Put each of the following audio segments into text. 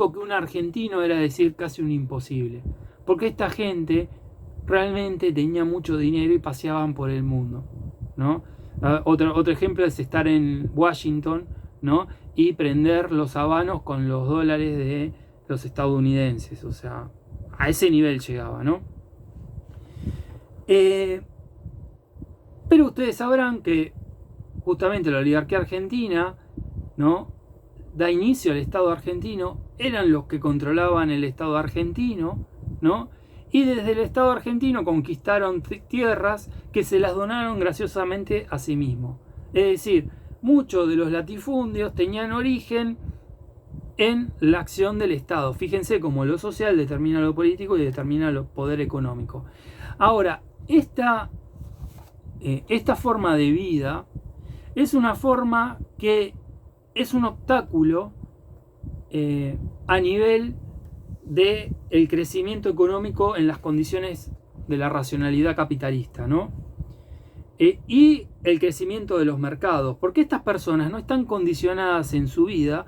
que un argentino era decir casi un imposible, porque esta gente realmente tenía mucho dinero y paseaban por el mundo, ¿no? Otro ejemplo es estar en Washington, ¿no? Y prender los habanos con los dólares de los estadounidenses, o sea, a ese nivel llegaba, ¿no? Pero ustedes sabrán que justamente la oligarquía argentina, ¿no? Da inicio al Estado argentino, eran los que controlaban el Estado argentino, ¿no? Y desde el Estado argentino conquistaron tierras que se las donaron graciosamente a sí mismos. Es decir, muchos de los latifundios tenían origen en la acción del Estado. Fíjense cómo lo social determina lo político y determina el poder económico. Ahora, esta forma de vida es una forma que es un obstáculo a nivel del crecimiento económico en las condiciones de la racionalidad capitalista, ¿no? Y el crecimiento de los mercados, porque estas personas no están condicionadas en su vida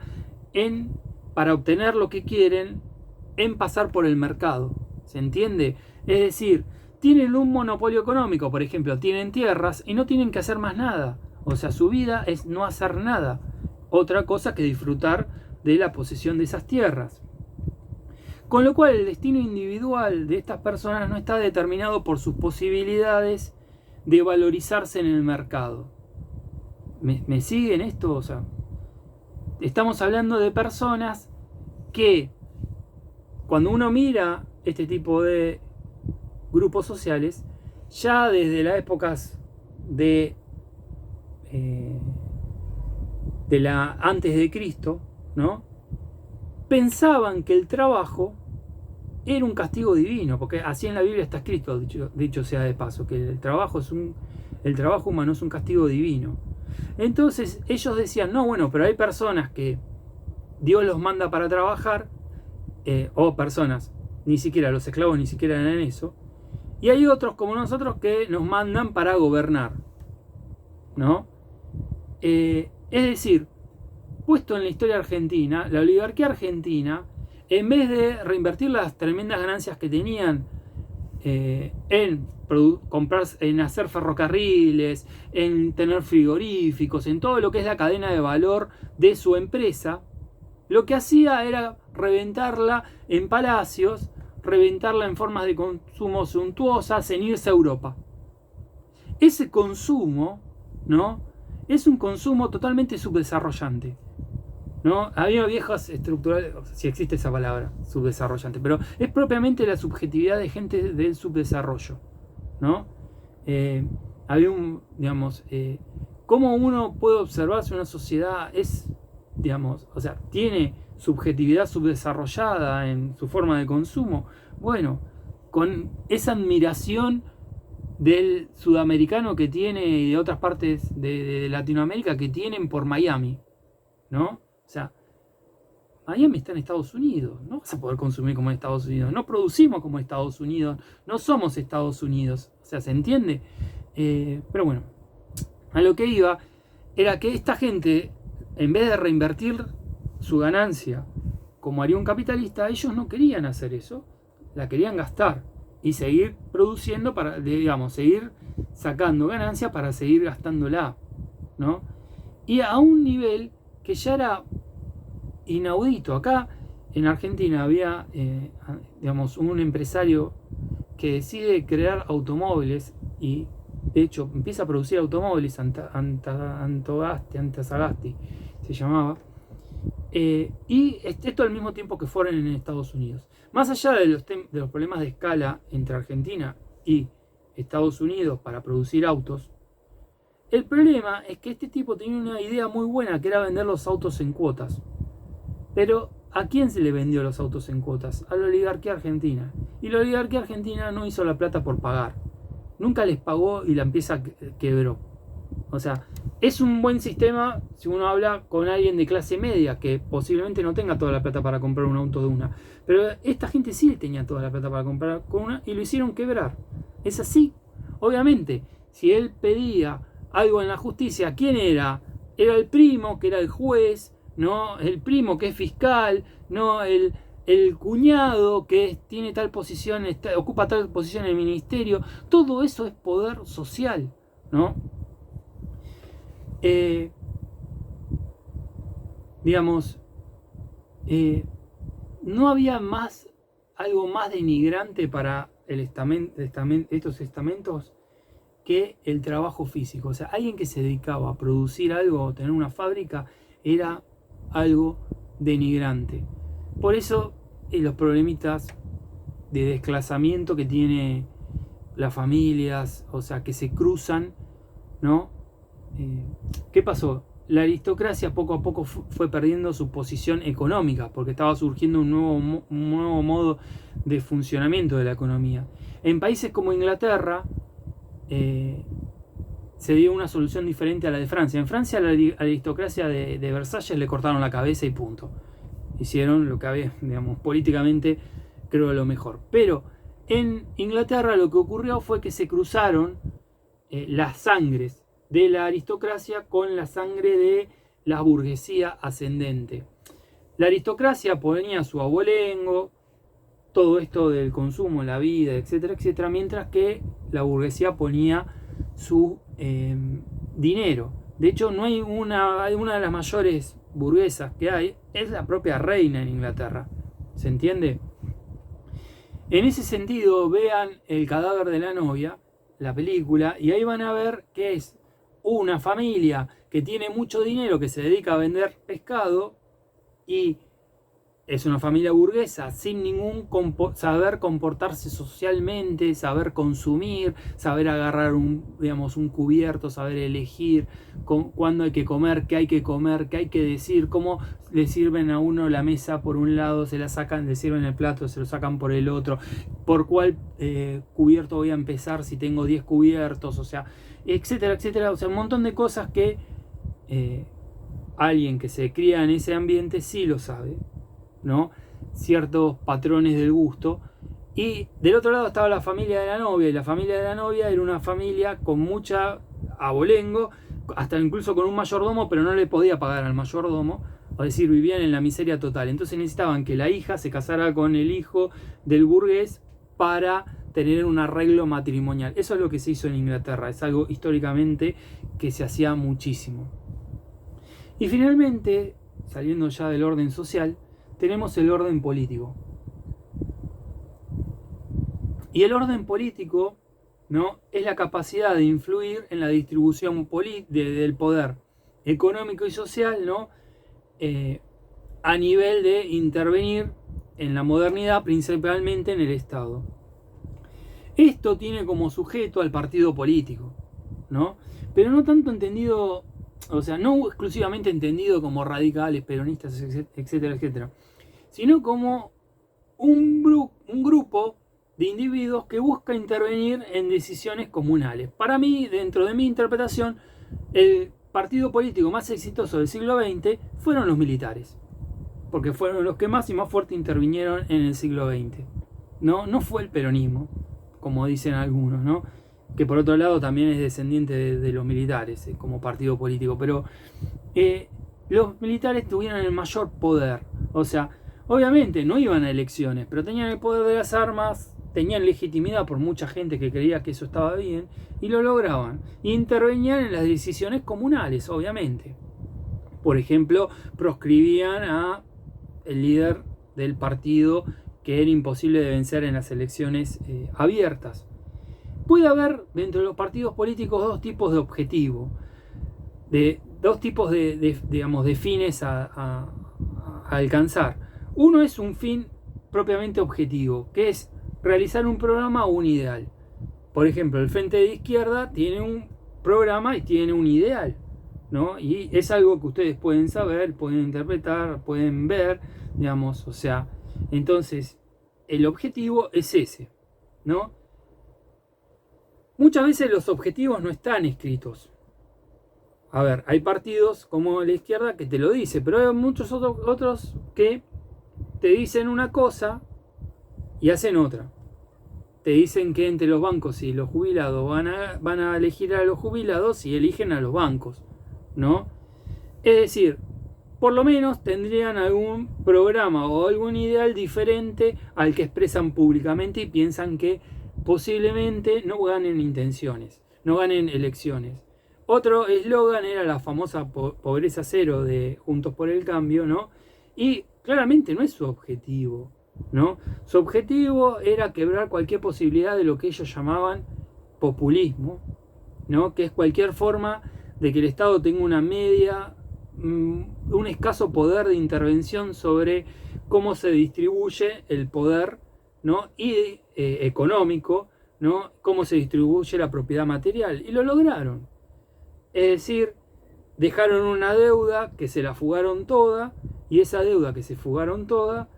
para obtener lo que quieren en pasar por el mercado, ¿se entiende? Es decir, tienen un monopolio económico, por ejemplo, tienen tierras y no tienen que hacer más nada, o sea, su vida es no hacer nada, otra cosa que disfrutar de la posesión de esas tierras. Con lo cual el destino individual de estas personas no está determinado por sus posibilidades de valorizarse en el mercado. ¿Me siguen esto? O sea, estamos hablando de personas que cuando uno mira este tipo de grupos sociales, ya desde las épocas de la antes de Cristo, ¿no? Pensaban que el trabajo era un castigo divino, porque así en la Biblia está escrito, dicho sea de paso, que el trabajo humano es un castigo divino. Entonces ellos decían, no, bueno, pero hay personas que Dios los manda para trabajar, o personas, ni siquiera los esclavos ni siquiera eran eso, y hay otros como nosotros que nos mandan para gobernar, ¿no? Es decir, puesto en la historia argentina, la oligarquía argentina, en vez de reinvertir las tremendas ganancias que tenían en hacer ferrocarriles, en tener frigoríficos, en todo lo que es la cadena de valor de su empresa, lo que hacía era reventarla en palacios, reventarla en formas de consumo suntuosas, en irse a Europa. Ese consumo, ¿no? Es un consumo totalmente subdesarrollante, ¿no? Había viejas estructurales, si existe esa palabra, subdesarrollante, pero es propiamente la subjetividad de gente del subdesarrollo, ¿no? Había cómo uno puede observar si una sociedad es, o sea, tiene subjetividad subdesarrollada en su forma de consumo. Bueno, con esa admiración del sudamericano que tiene y de otras partes de Latinoamérica que tienen por Miami, ¿no? O sea, Miami está en Estados Unidos, no vas a poder consumir como en Estados Unidos, no producimos como Estados Unidos, no somos Estados Unidos, o sea, ¿se entiende? Pero bueno, a lo que iba era que esta gente, en vez de reinvertir su ganancia como haría un capitalista, ellos no querían hacer eso, la querían gastar y seguir produciendo para, seguir sacando ganancia para seguir gastándola, ¿no? Y a un nivel que ya era inaudito. Acá en Argentina había, un empresario que decide crear automóviles y de hecho empieza a producir automóviles, Antofagasti se llamaba, y esto al mismo tiempo que fueron en Estados Unidos. Más allá de los problemas de escala entre Argentina y Estados Unidos para producir autos, el problema es que este tipo tenía una idea muy buena, que era vender los autos en cuotas. Pero ¿a quién se le vendió los autos en cuotas? A la oligarquía argentina. Y la oligarquía argentina no hizo la plata por pagar. Nunca les pagó y la empresa quebró. O sea, es un buen sistema si uno habla con alguien de clase media que posiblemente no tenga toda la plata para comprar un auto de una. Pero esta gente sí tenía toda la plata para comprar con una y lo hicieron quebrar. Es así. Obviamente, si él pedía algo en la justicia, ¿quién era? Era el primo, que era el juez, ¿no? El primo que es fiscal, ¿no? El cuñado que tiene tal posición, ocupa tal posición en el ministerio. Todo eso es poder social, ¿no? Digamos, no había algo más denigrante para estos estamentos que el trabajo físico. O sea, alguien que se dedicaba a producir algo o tener una fábrica era algo denigrante. Por eso los problemitas de desclasamiento que tiene las familias, o sea, que se cruzan, ¿no? ¿Qué pasó? La aristocracia poco a poco fue perdiendo su posición económica porque estaba surgiendo un nuevo modo de funcionamiento de la economía. En países como Inglaterra se dio una solución diferente a la de Francia. En Francia a la aristocracia de Versalles le cortaron la cabeza y punto. Hicieron lo que había, digamos, políticamente creo lo mejor. Pero en Inglaterra lo que ocurrió fue que se cruzaron las sangres de la aristocracia con la sangre de la burguesía ascendente. La aristocracia ponía su abolengo, todo esto del consumo, la vida, etcétera, etcétera, mientras que la burguesía ponía su dinero. De hecho, no hay una de las mayores burguesas que hay, es la propia reina en Inglaterra. ¿Se entiende? En ese sentido, vean El cadáver de la novia, la película, y ahí van a ver que es una familia que tiene mucho dinero, que se dedica a vender pescado, y es una familia burguesa sin ningún saber comportarse socialmente, saber consumir, saber agarrar un cubierto, saber elegir cuándo hay que comer, qué hay que comer, qué hay que decir, cómo le sirven a uno la mesa por un lado, se la sacan, le sirven el plato, se lo sacan por el otro, por cuál cubierto voy a empezar si tengo 10 cubiertos, o sea, etcétera, etcétera. O sea, un montón de cosas que alguien que se cría en ese ambiente sí lo sabe, ¿no? Ciertos patrones del gusto. Y del otro lado estaba la familia de la novia, y la familia de la novia era una familia con mucha abolengo, hasta incluso con un mayordomo, pero no le podía pagar al mayordomo, es decir, vivían en la miseria total. Entonces necesitaban que la hija se casara con el hijo del burgués para tener un arreglo matrimonial. Eso es lo que se hizo en Inglaterra, es algo históricamente que se hacía muchísimo. Y finalmente, saliendo ya del orden social, tenemos el orden político. Y el orden político, ¿no?, es la capacidad de influir en la distribución del poder económico y social, ¿no?, a nivel de intervenir en la modernidad, principalmente en el Estado. Esto tiene como sujeto al partido político, ¿no? Pero no tanto entendido, o sea, no exclusivamente entendido como radicales, peronistas, etcétera, etcétera, sino como un grupo de individuos que busca intervenir en decisiones comunales. Para mí, dentro de mi interpretación, el partido político más exitoso del siglo XX fueron los militares, porque fueron los que más y más fuerte intervinieron en el siglo XX. No fue el peronismo, como dicen algunos, ¿no?, que por otro lado también es descendiente de los militares como partido político, pero los militares tuvieron el mayor poder. O sea, obviamente no iban a elecciones, pero tenían el poder de las armas, tenían legitimidad por mucha gente que creía que eso estaba bien, y lo lograban. Intervenían en las decisiones comunales, obviamente. Por ejemplo, proscribían a el líder del partido que era imposible de vencer en las elecciones abiertas. Puede haber dentro de los partidos políticos dos tipos de objetivos, dos tipos de fines a alcanzar. Uno es un fin propiamente objetivo, que es realizar un programa o un ideal. Por ejemplo, el Frente de Izquierda tiene un programa y tiene un ideal, ¿no? Y es algo que ustedes pueden saber, pueden interpretar, pueden ver, digamos, o sea, entonces el objetivo es ese, ¿no? Muchas veces los objetivos no están escritos. A ver, hay partidos como la izquierda que te lo dice, pero hay muchos otros que te dicen una cosa y hacen otra. Te dicen que entre los bancos y los jubilados van a elegir a los jubilados y eligen a los bancos, ¿no? Es decir, por lo menos tendrían algún programa o algún ideal diferente al que expresan públicamente y piensan que posiblemente no ganen intenciones, no ganen elecciones. Otro eslogan era la famosa pobreza cero de Juntos por el Cambio, ¿no? Y claramente no es su objetivo, ¿no? Su objetivo era quebrar cualquier posibilidad de lo que ellos llamaban populismo, ¿no? Que es cualquier forma de que el Estado tenga un escaso poder de intervención sobre cómo se distribuye el poder, ¿no? Y económico, ¿no? Cómo se distribuye la propiedad material. Y lo lograron. Es decir, dejaron una deuda que se la fugaron toda, y esa deuda que se fugaron toda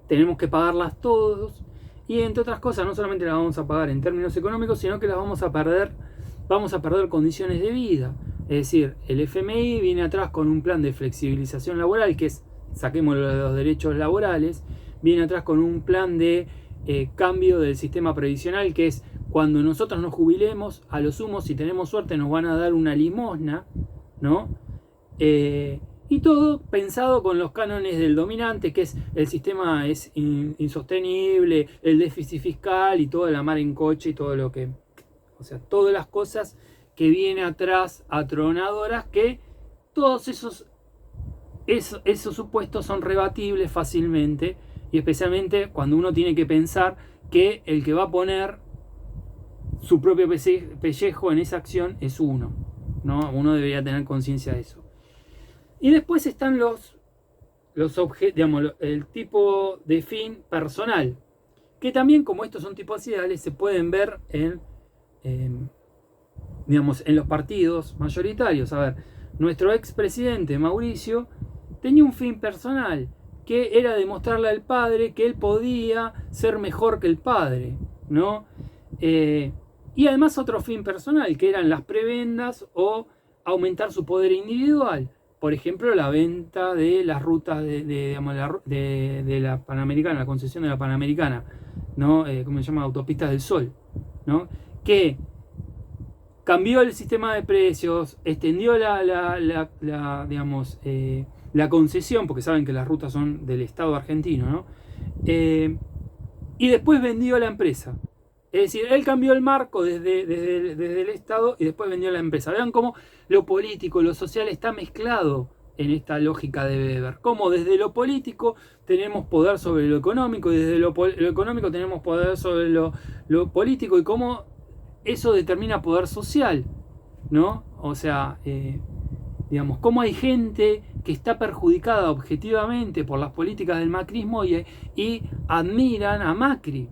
tenemos que pagarlas todos, y entre otras cosas no solamente las vamos a pagar en términos económicos, sino que las vamos a perder condiciones de vida. Es decir, el FMI viene atrás con un plan de flexibilización laboral, que es saquemos los derechos laborales, viene atrás con un plan de cambio del sistema previsional, que es cuando nosotros nos jubilemos, a lo sumo, si tenemos suerte, nos van a dar una limosna, ¿no? Y todo pensado con los cánones del dominante, que es el sistema es insostenible, el déficit fiscal y toda la mar en coche y todo lo que... O sea, todas las cosas que viene atrás atronadoras, que todos esos supuestos son rebatibles fácilmente, y especialmente cuando uno tiene que pensar que el que va a poner su propio pellejo en esa acción es uno, ¿no? Uno debería tener conciencia de eso. Y después están el tipo de fin personal, que también, como estos son tipos ideales, se pueden ver en los partidos mayoritarios. A ver, nuestro expresidente Mauricio tenía un fin personal, que era demostrarle al padre que él podía ser mejor que el padre, ¿no? Y además otro fin personal, que eran las prebendas o aumentar su poder individual. Por ejemplo, la venta de las rutas de la Panamericana, la concesión de la Panamericana, ¿no? ¿Cómo se llama? Autopistas del Sol, ¿no? Que cambió el sistema de precios, extendió la concesión, porque saben que las rutas son del Estado argentino, ¿no? Y después vendió la empresa. Es decir, él cambió el marco desde el Estado y después vendió la empresa. Vean cómo lo político, lo social está mezclado en esta lógica de Weber. Cómo desde lo político tenemos poder sobre lo económico y desde lo económico tenemos poder sobre lo político, y cómo eso determina poder social, ¿no? O sea, cómo hay gente que está perjudicada objetivamente por las políticas del macrismo y admiran a Macri,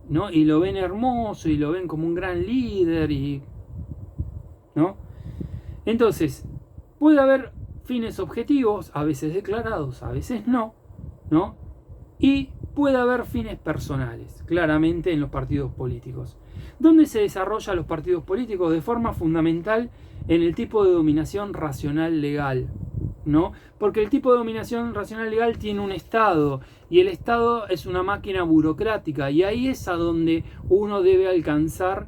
¿no? Y lo ven hermoso y lo ven como un gran líder, ¿no? Entonces, puede haber fines objetivos, a veces declarados, a veces no, ¿no? Y puede haber fines personales, claramente en los partidos políticos. ¿Dónde se desarrollan los partidos políticos? De forma fundamental en el tipo de dominación racional legal, ¿no? Porque el tipo de dominación racional legal tiene un Estado, y el Estado es una máquina burocrática, y ahí es a donde uno debe alcanzar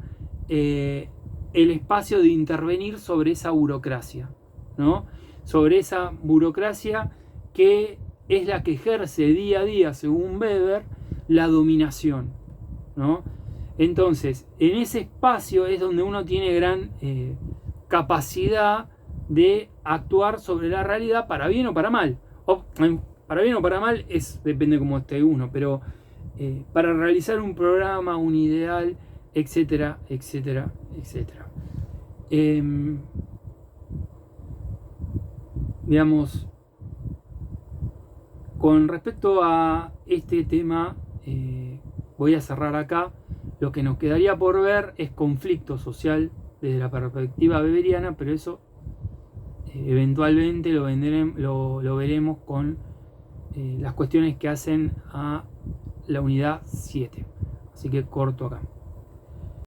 el espacio de intervenir sobre esa burocracia, ¿no? Sobre esa burocracia que es la que ejerce día a día, según Weber, la dominación, ¿no? Entonces, en ese espacio es donde uno tiene gran capacidad de actuar sobre la realidad, para bien o para mal. Para bien o para mal depende cómo esté uno, pero para realizar un programa, un ideal, etcétera, etcétera, etcétera. Con respecto a este tema, voy a cerrar acá. Lo que nos quedaría por ver es conflicto social desde la perspectiva weberiana, pero eso eventualmente lo veremos con las cuestiones que hacen a la unidad 7. Así que corto acá.